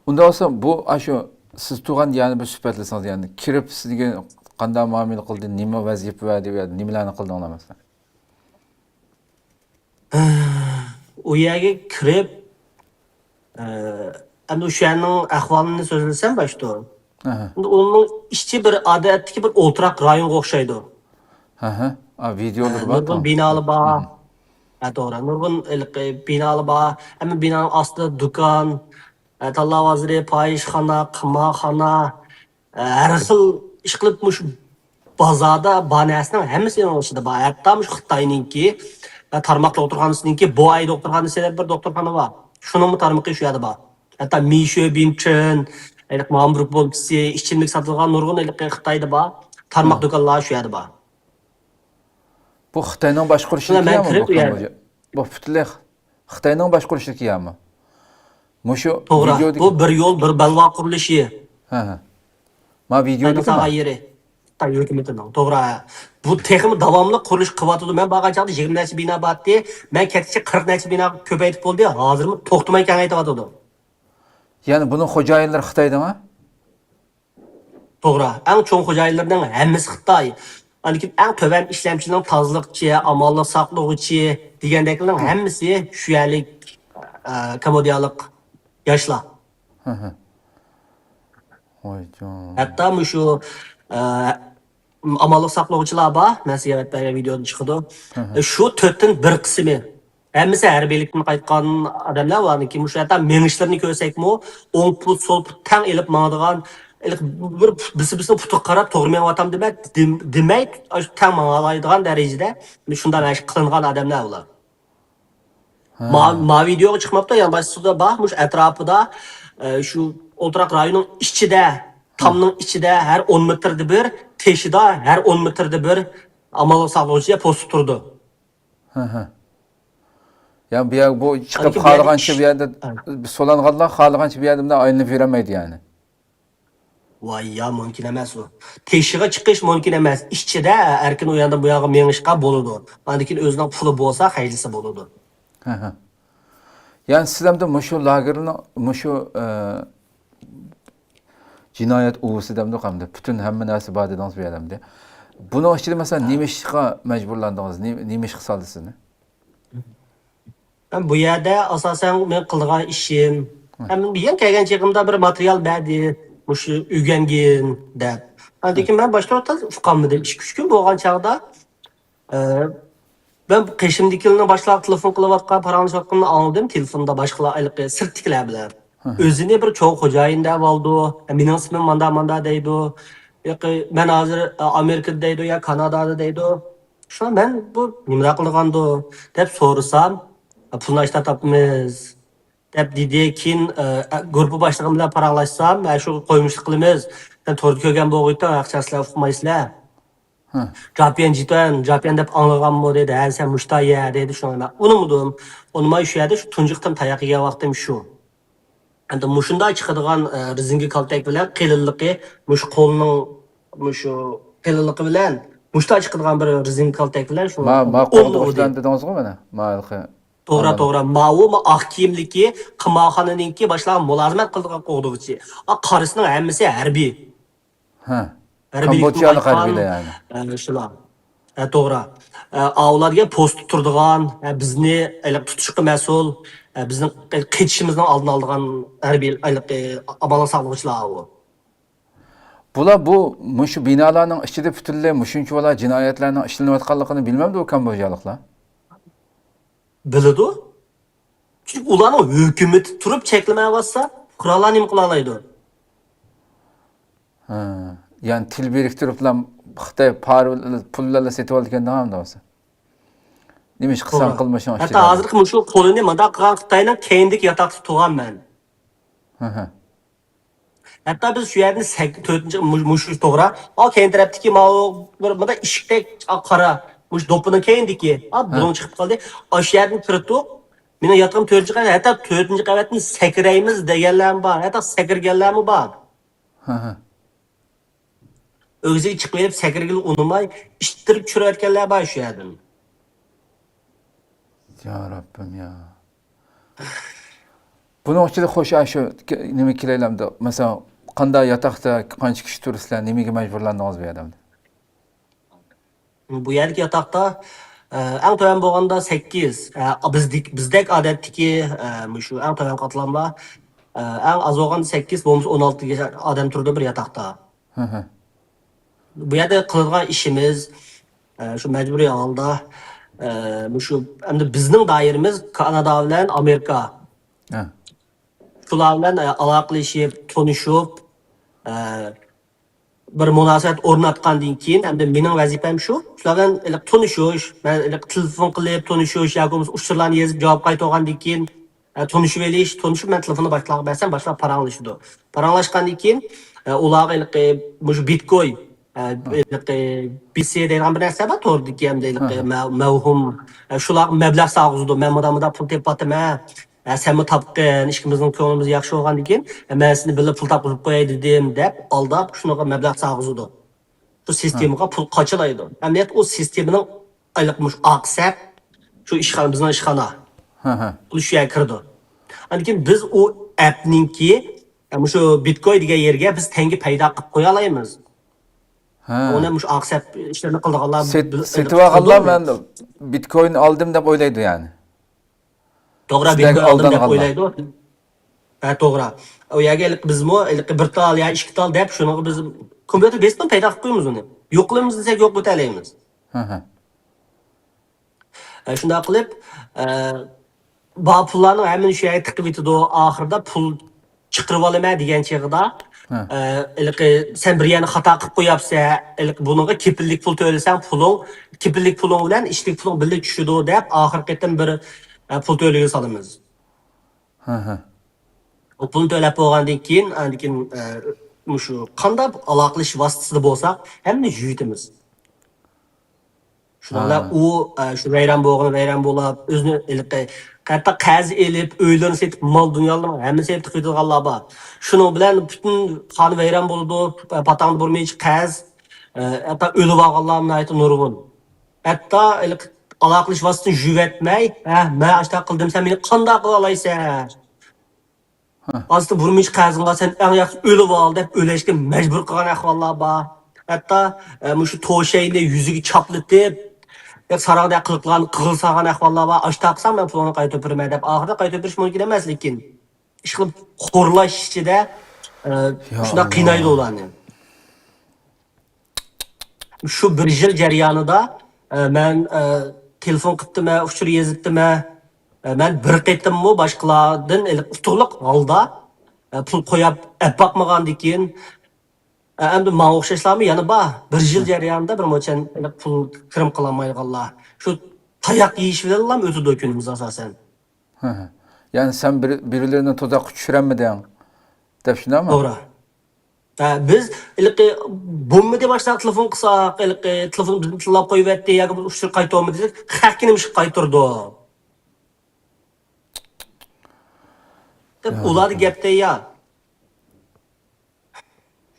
Unda olsa bu aşu siz tuğan yani bir süpetlisiniz yani kirip sizge qanday muamele qildi, nima vazifa va deb nimalarni qildinglar masalan? O yerga kirib, endi o'sha yerning ahvolini so'zlasam başta. Aha. Endi onun ishchi bir odatdagi bir o'ltiraq rayonga o'xshaydi. Aha. A videolar bor Nurg'un tamam. binolar bor. To'g'ri. Nurg'un binolar bor. Hamma binoning ostida do'kon, talla vaziri, fohishxona, qimoqxona, har xil ish qilib mush bozorda bor narsaning hammasi o'shida bor. Hatto mush Xitoyninki tarmoq doktorxonasiniki Boay doktorxonasi deb bir doktorxona bor. Shuning tarmoqi shu yerda bor. Hatto Misho Binchen, Mambruk bo'lkisi, ichimlik sotilgan nurg'un Xitoyda bor. Tarmoq do'konlar shu yerda bor. Bu Xitoyning boshqarishniki Men mi bu kirib u yerga. Kamboja? Bu butunlay Xitoyning boshqarishniki mi? Mushu To'g'ri. videodagi Bu bir yo'l, bir balvo qurilishi. ha ha. Ma Ayni videodagi sağa mi? yeri. Xitoy hukumatining. To'g'ri. Bu texmi davomli qurilish qilyotdi. Men borgan chaqda 20 necha bino bordi. Men ketishcha 40 necha bino ko'paytib bo'ldi. Hozirmi to'xtamay kengaytiryotdi. Yani bunun xo'jayinlari Xitoydami? To'g'ri. Eng cho'ng xo'jayinlarning hammasi Xitoy. Lekin eng to'van ishlamchining tozaliqchi, amallik saqlovchi degandeklarning hammasi shu yerlik Kambodiyalik yoshlar. Voyjon. Hatto shu amallik saqlovchilar bor, nasihatda videoda chiqadi. Shu 4dan 1 qismi hammasi harbiylikdan qaytgan odamlar ularniki shu yerda mengishlarini ko'rsakmi, o'ng put, so'l put tang elib mangadigan bir bisini putuq qarab to'g'ri menyaptam demay, tang manglaydigan darajada shunday ish qilingan odamlar ular. Ma videoga chiqmabdi, yani boshida bor, mush atrofida shu o'ltiraq rayonning ichida, tomning ichida har 10 metrda bir, teshida har 10 metrda bir amallik saqlovchi post turdi. Yani bir bu chiqib Halbuki xalagancha bu yerda so'langanlar xalagancha bu yerda aylanib yuramaydi yani. Voy ya mumkin emas u. Teshiga chiqish mumkin emas. Ichida erkin u yoqdan bu yoqqa mengishqa bo'ladi. Lekin o'zining puli bo'lsa, haydasa bo'ladi. Yani sizlemde muşu lagerini, muşu cinayet uvusu demdi kamda. Bütün hemen nasi badedans bir adamdı. Bunun içinde mesela nimişka mecburlandınız, nimiş kısaldı sizni? Ben bu yerda asosan men qilgan ishim, men bu yer kelgan chaqimda bir material berdi, shu o'rgangin deb. Lekin men boshqa uqolmadim. 2-3 kun bo'lgan chaqda ben qishimdikilni boshlab telefon qilayotgan, paranglashayotganini angladim. Telefonda boshqalar sirtliklar bilan. O'zini bir cho'ng xo'jayin deb oldi. Mening ismim manda deydi. Yoki men hozir Amerikada deydi yo Kanadada deydi. Şu men bu nima qilgandi deb so'rasam, pulni ishdan topamiz deb dedi. Keyin guruh boshlig'i bilan paranglashsam, shu qo'yimishlik qilamiz. Sen to'g'ri ko'rgan bo'g'iydan aqchaslar uqmaysizlar. Japian deb anglaganmi dedi. Ha sen mushtaya dedi shuni. Unutmadim. Unutmay shu yerda shu tunjiqdan tayoq yegan vaqtim shu. Endi mushunda chiqadigan rizingi kaltak bilan qilinligi, mush qo'lning mushu qilinligi bilan mushta chiqadigan bir rizingi kaltak bilan shu. Ma qo'ldan dedingizmi mana? Ma'lqi. To'g'ri. Ma'u oq kiyimliki qimoqxonaninki boshlab mulozimat qildigan qo'g'dug'ichi. Qarisining hammasi harbiy. Kambodjalik harbiylar yani. Shular. To'g'ri. Avlarga post turdigan, bizni tutishga mas'ul, bizning qechishimizning oldini oladigan harbiy amallik saqlovchilar u. Bular bu muşu binalarning ichida butunlay mushunchalar jinoyatlarning ishlanayotganligini bilmamdi u kambodjaliklar. Biladi. Chunki ularning hukumati turib cheklamay qurollar nima qila oladi? Yani til biriktirib bilan Xitoy pullarla setib olgandan ham bo'lsa. Nimish qilsam qilmashim ochdi. Hatto hozir shu qo'lini manda qilgan Xitoyning keyindik yotoqda turganman. Hatto biz shu yerni 4-mush to'g'ri. Keyin tarafdagi bir eshikdek qora mush do'pini keyindiki, bulon chiqib qoldi. Shu yerni kirib meni yotgan 4-qavat, hatto 4-qavatni sakraymiz deganlar bor. Hatto sakrganlarmi bor. O'zi chiqib kelib sakragil unumay ishtirib tushirayotganlar bor shu yerdan. Ya Rabbim ya. Bunun içinde hoş aşı nima kilaylamda. Mesela qanday yatakta qancha kishi turibsizlar, nimaga majburlandingiz bu yerda? Bu yerdagi yotoqda eng to'yon bo'lganda 8, bizdek odatdagi shu eng to'yon qatlamlar eng az bo'lganda 8 bo'lmasa 16 gacha odam turdi bir yotoqda. Hı hı. Bu yerda qiladigan ishimiz shu majburiy holda shu endi bizning doiramiz Kanada bilan Amerika. Ha. Shular bilan aloqalashib, tanishib, bir munosabat o'rnatgandan keyin endi mening vazifam shu. Shular bilan tanishish, men telefon qilib tanishish yoki bo'lmasa uchurlarni yozib javob qaytargandan keyin tanishib olish, tanishib men telefonni boshlab bersam, boshlab paranglashdi. Paranglashgandan keyin ularga shu Bitcoin BC degan bir narsa bor to'g'ridagi hamda mavhum shular mablag' sag'izdi. Men bundan pul tepatman. Sen mi tapqın, işimizin konuğumuz yaxşı olğandan keyin, men seni billa pul tapqırıp qo'yay dedim deb aldab shunaqa mablag' sag'izdi. Şu sistemaga pul qachilaydi. Emniyet o sistemaning ayliqmuş aqsab shu ishxona bizning ishxona. Hı hı. Pul shu yerga kirdi. Lekin biz o appninki shu Bitcoin degan yerga biz tengi paydo qilib qo'ya olamiz. Ha. Ona mush aqsab ishlarni qilganlar Setib olganlar men Bitcoin oldim deb o'ylaydi yani. To'g'ri Sizlarga Bitcoin oldim deb aldanganlar. o'ylaydi. To'g'ri. O yerga bizmi bir tal ya ikki tal deb shuni biz kompyuter besdan paydo qilib qo'yamiz uni. Yo'qlaymiz desak yo'q bo'talaymiz. Hı hı. Shunday qilib, bu pullarni hamma shu yerga tiqib yetadi. Oxirida pul chiqarib olaman degan chig'ida sen bir yerni xato qilib qo'yapsan, bunga kepillik pul to'lasang, kepillik puling bilan ishlik puling birga tushadi deb oxirgi qatim bir pul to'laga solamiz. Hı hı. O pulni to'lab bo'lgandan keyin shu qanday aloqalash vositasida bo'lsa, hamma yutamiz. Şunlar şu vayron bo'lib, o'zini qatta qaz elib, uylarni setib, mol dunyolarni hammasi setib qo'ydiganlar bor. Shuning bilan butun qon vayron bo'ldi, patang bo'lmaychi qaz, hatta o'lib olganlarni aytib nurg'un. Hatta aloqalash vositasini yuvatmay, men ashta qildim, sen meni qanday qila olaysan? Aslında vurmuş qazınğa sen eng yaxshi o'lib ol deb o'lashga majbur qilgan ahvollar bor. Hatta shu to'shayni yuziga chaplatib sarada qilgan qilsagan ahvollar bor. Ash taqsam men pulni qaytarib beraman deb oxirida qaytarib berish mumkin emas, lekin ish qilib xo'rlash ichida shunda qiynaydi ularni. Shu bir yil jarayonida men telefon qildim, uchur yozibdim. Ben bir qitimmi boshqalardan utuqliq holda pul qo'yib bakmagandan keyin endi men o'xshashlarmi yana bor. Bir yil jarayonida bir mo'chan pul kirim qilolmaydiganlar. Shu tayoq yeyish bilan o'tadi kunimiz asosan. Hı hı. Yani sen birilerine tuzak düşüremedin. Dep shundaymi? To'g'ri. Biz bomba deb boshqa telefon qilsak, telefon bizni tilab qo'yibdi yoki biz uchur qaytarmi desak, haqqini mish qaytardi. Ular gapda ya.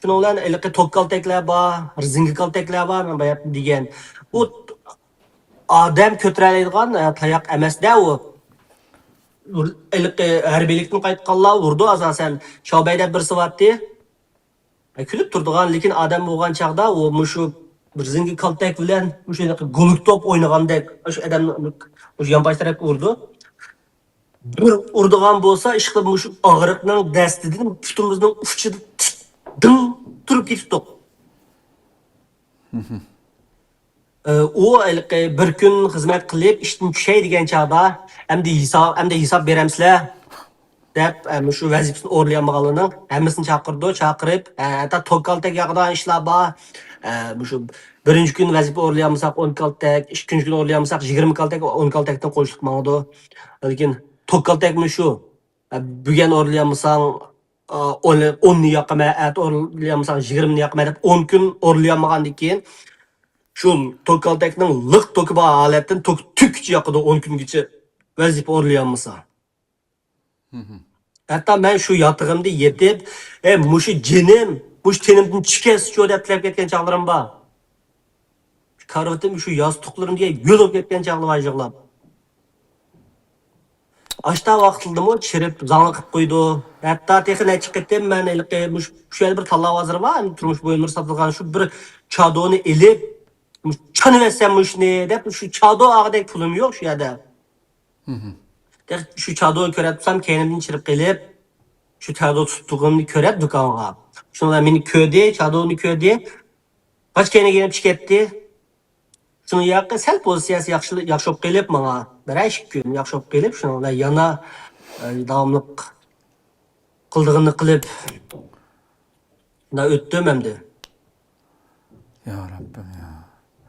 Şunun bilan tok kaltaklar bor, zingi kaltaklar bor, men bayat degan. U odam ko'taradigan tayoq emas-da u. Harbiylikdan qaytganlar urdi asosan. Shobayda bir sivatdi. Kulib turdigan, lekin odam bo'lgan chaqda u shu bir zingi kaltak bilan o'sha goluk top o'ynagandek o'sha odamni o'sha yonbosh tarafga urdi. Bir urdigan bo'lsa, ish qilib shu og'riqning dastidan putimizning uchida dim turib ketdik. U bir kun xizmat qilib ishdan tushay degan chaqda endi hisob beramsizlar deb shu vazifasini o'rlayolmaganlarning hammasini chaqirib, hatto to'kaltak yoqdan ishlar bor. Shu birinchi kun vazifa o'rlayolmasak 10 kaltak, ikkinchi kun o'rlayolmasak 20 kaltak, 10 kaltakdan qo'shilib mangdi. Lekin to'kaltakmi shu? Bugun o'rlayolmasang 10 ni yoqma, o'rlayolmasang 20 ni yoqma deb 10 kun o'rlayolmagandan keyin shu to'kaltakning liq to'ki bor holatdan tukchi yoqida 10 kungacha vazifa o'rlayolmasa. Hatta men shu yotig'imda yetib, mushu jinim, mush tenimdan chiqasichu deb tilab ketgan chaqlarim bor. Karvatim shu yostiqlarimga yo'lib ketgan chaqlar var yig'lab. Aşta vaqtildimi çirip zanlı qilib qo'ydi. Hatta texi neçe ketdim ben şu bir tallavazır var, turmuş boyunları satılgan şu bir çadonu elip çanıversem şunu dep şu çado ağdek pulum yok şu yerda. Şu çadonu körep tutsam kendimden çirip gelip şu çado tuttuğumunu körep dükkanğa. Şunlar beni köde, çadonu köde. Kaç kene gelip çıketti. Şunu yakın sel pozisiyası yaxşı olub gelip bana. Bir gün yaxşı olub gelip şunu yana davamlıq qıldığını qilib da öttüm hem de. Ya Rabbim ya.